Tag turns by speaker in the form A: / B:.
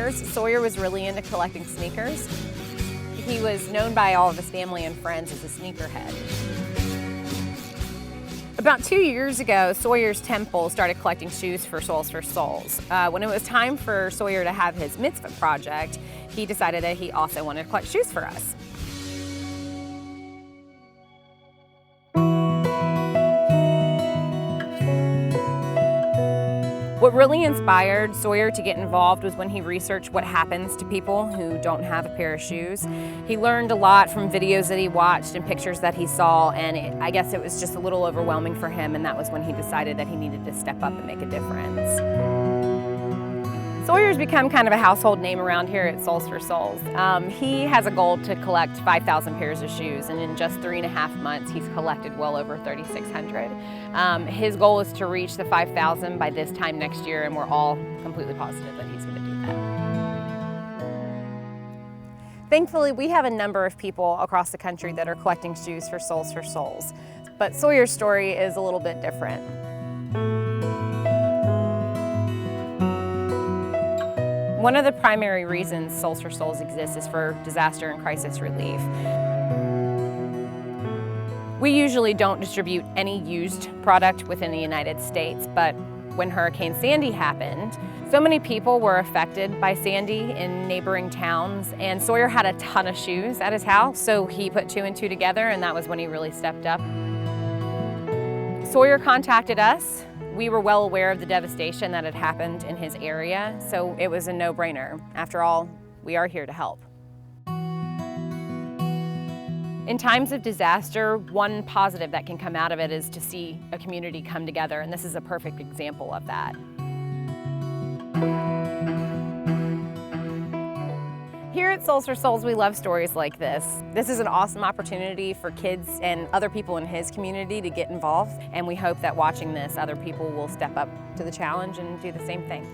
A: years, Sawyer was really into collecting sneakers. He was known by all of his family and friends as a sneakerhead. About 2 years ago, Sawyer's Temple started collecting shoes for Souls for Souls. When it was time for Sawyer to have his mitzvah project, he decided that he also wanted to collect shoes for us. What really inspired Sawyer to get involved was when he researched what happens to people who don't have a pair of shoes. He learned a lot from videos that he watched and pictures that he saw, and I guess it was just a little overwhelming for him, and that was when he decided that he needed to step up and make a difference. Sawyer's become kind of a household name around here at Souls for Souls. He has a goal to collect 5,000 pairs of shoes, and in just 3.5 months, he's collected well over 3,600. His goal is to reach the 5,000 by this time next year, and we're all completely positive that he's going to do that. Thankfully, we have a number of people across the country that are collecting shoes for Souls for Souls, but Sawyer's story is a little bit different. One of the primary reasons Souls for Souls exists is for disaster and crisis relief. We usually don't distribute any used product within the United States, but when Hurricane Sandy happened, so many people were affected by Sandy in neighboring towns, and Sawyer had a ton of shoes at his house, so he put 2 and 2 together, and that was when he really stepped up. Sawyer contacted us. We were well aware of the devastation that had happened in his area, so it was a no-brainer. After all, we are here to help. In times of disaster, one positive that can come out of it is to see a community come together, and this is a perfect example of that. Here at Souls for Souls, we love stories like this. This is an awesome opportunity for kids and other people in his community to get involved, and we hope that watching this, other people will step up to the challenge and do the same thing.